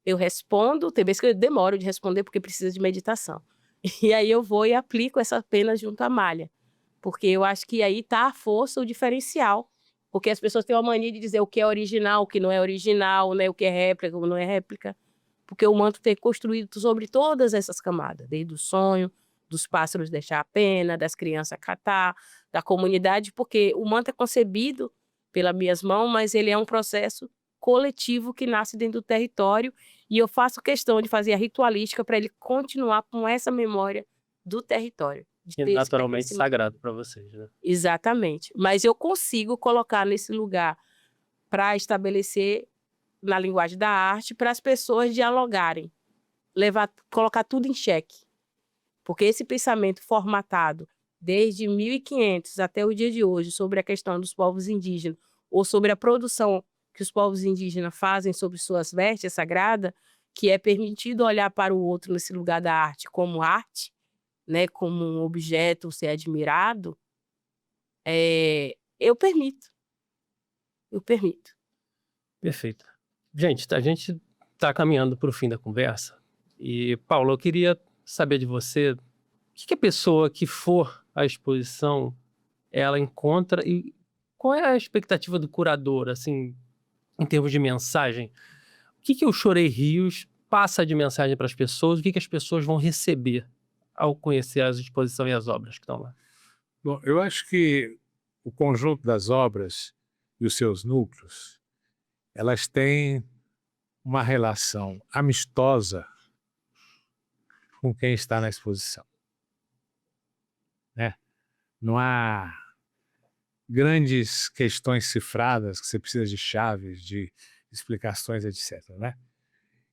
A: eu respondo, tem vezes que eu demoro de responder porque precisa de meditação. E aí eu vou e aplico essa pena junto à malha, porque eu acho que aí está a força, o diferencial, porque as pessoas têm uma mania de dizer o que é original, o que não é original, né, o que é réplica, o que não é réplica, porque o manto tem construído sobre todas essas camadas, desde o sonho, dos pássaros deixar a pena, das crianças catar, da comunidade, porque o manto é concebido pelas minhas mãos, mas ele é um processo coletivo que nasce dentro do território, e eu faço questão de fazer a ritualística para ele continuar com essa memória do território.
C: E naturalmente sagrado para vocês, né?
A: Exatamente. Mas eu consigo colocar nesse lugar para estabelecer na linguagem da arte para as pessoas dialogarem, colocar tudo em xeque. Porque esse pensamento formatado desde 1500 até o dia de hoje sobre a questão dos povos indígenas ou sobre a produção que os povos indígenas fazem sobre suas vestes sagradas, que é permitido olhar para o outro nesse lugar da arte, né, como um objeto ser admirado, eu permito.
C: Perfeito. Gente, a gente está caminhando para o fim da conversa. E, Paulo, eu queria saber de você o que a pessoa que for à exposição ela encontra e qual é a expectativa do curador, assim, em termos de mensagem? O que o Chorei Rios passa de mensagem para as pessoas? O que as pessoas vão receber ao conhecer as exposições e as obras que estão lá?
B: Bom, eu acho que o conjunto das obras e os seus núcleos, elas têm uma relação amistosa com quem está na exposição, né? Não há grandes questões cifradas que você precisa de chaves, de explicações, etc., né?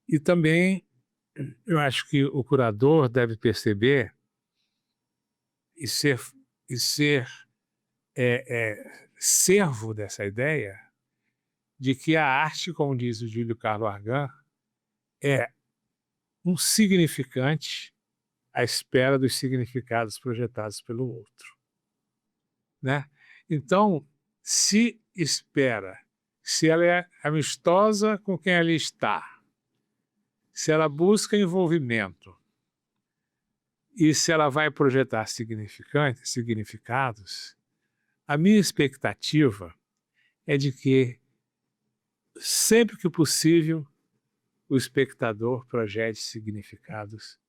B: E também eu acho que o curador deve perceber e ser servo dessa ideia de que a arte, como diz o Júlio Carlos Argan, é um significante à espera dos significados projetados pelo outro, né? Então, se espera, se ela é amistosa com quem ali está, se ela busca envolvimento e se ela vai projetar significados, a minha expectativa é de que, sempre que possível, o espectador projete significados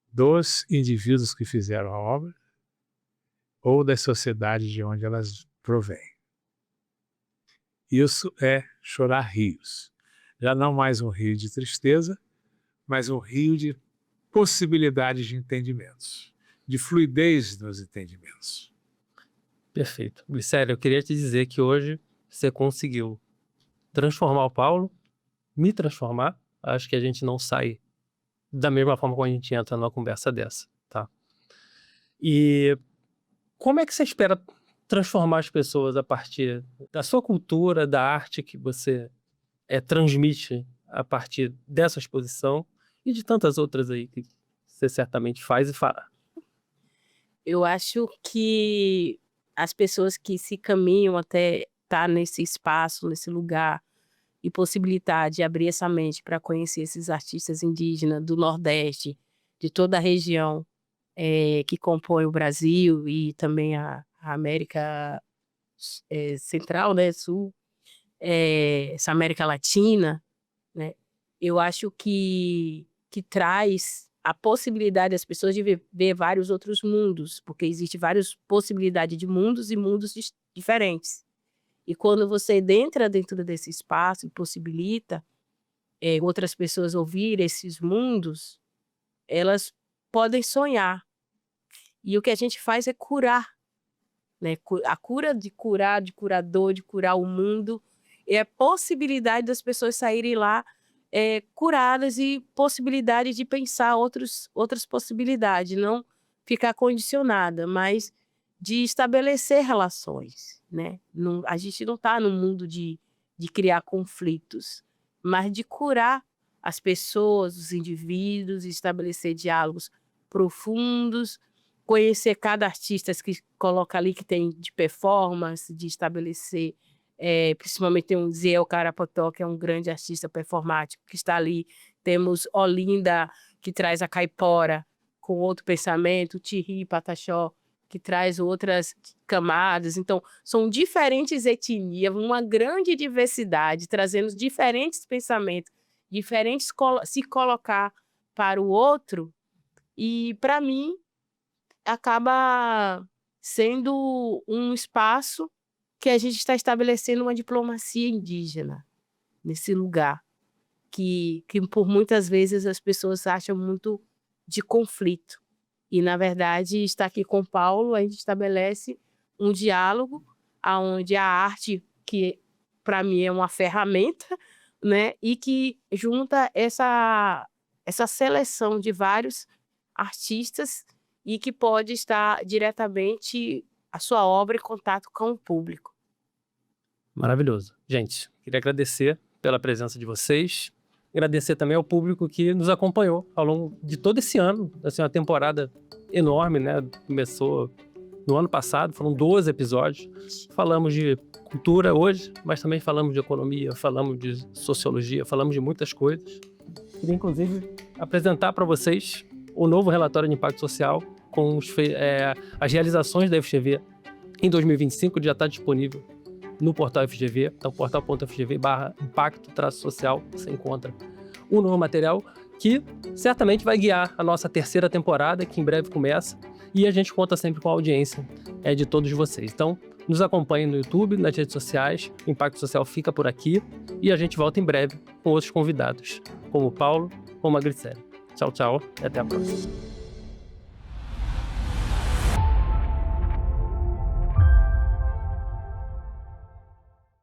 B: dos indivíduos que fizeram a obra ou da sociedade de onde elas provêm. Isso é chorar rios. Já não mais um rio de tristeza, mas um rio de possibilidades de entendimentos, de fluidez nos entendimentos.
C: Perfeito. Sério, eu queria te dizer que hoje você conseguiu transformar o Paulo, me transformar. Acho que a gente não sai da mesma forma como a gente entra numa conversa dessa, tá? E como é que você espera transformar as pessoas a partir da sua cultura, da arte que você transmite a partir dessa exposição e de tantas outras aí que você certamente faz e fará?
A: Eu acho que as pessoas que se caminham até estar nesse espaço, nesse lugar, e possibilitar de abrir essa mente para conhecer esses artistas indígenas do Nordeste, de toda a região que compõe o Brasil e também a América Central, né, Sul, essa América Latina, né, eu acho que traz a possibilidade das pessoas de ver vários outros mundos, porque existem várias possibilidades de mundos e mundos diferentes. E quando você entra dentro desse espaço e possibilita, outras pessoas ouvirem esses mundos, elas podem sonhar. E o que a gente faz é curar, né? A cura de curar, de curador, de curar o mundo, é a possibilidade das pessoas saírem lá curadas e possibilidade de pensar outras possibilidades, não ficar condicionada, mas de estabelecer relações, né? A gente não está no mundo de criar conflitos, mas de curar as pessoas, os indivíduos, estabelecer diálogos profundos, conhecer cada artista que coloca ali, que tem de performance, de estabelecer, principalmente tem o Ziel Carapotó, que é um grande artista performático, que está ali. Temos Olinda, que traz a caipora com outro pensamento, Thierry Pataxó, que traz outras camadas. Então, são diferentes etnias, uma grande diversidade, trazendo diferentes pensamentos, diferentes se colocar para o outro. E, para mim, acaba sendo um espaço que a gente está estabelecendo uma diplomacia indígena nesse lugar, que por muitas vezes as pessoas acham muito de conflito. E, na verdade, estar aqui com o Paulo, a gente estabelece um diálogo onde a arte, que para mim é uma ferramenta, né, e que junta essa seleção de vários artistas e que pode estar diretamente a sua obra em contato com o público.
C: Maravilhoso. Gente, queria agradecer pela presença de vocês, agradecer também ao público que nos acompanhou ao longo de todo esse ano, assim, uma temporada enorme, né? Começou no ano passado, foram 12 episódios. Falamos de cultura hoje, mas também falamos de economia, falamos de sociologia, falamos de muitas coisas. Queria, inclusive, apresentar para vocês o novo relatório de impacto social com as realizações da FGV em 2025, já está disponível no portal FGV, então portal.fgv/impacto-social, você encontra um novo material que certamente vai guiar a nossa terceira temporada, que em breve começa, e a gente conta sempre com a audiência de todos vocês. Então, nos acompanhem no YouTube, nas redes sociais, o Impacto Social fica por aqui, e a gente volta em breve com outros convidados, como o Paulo, como a Glicério. Tchau, tchau, e até a próxima.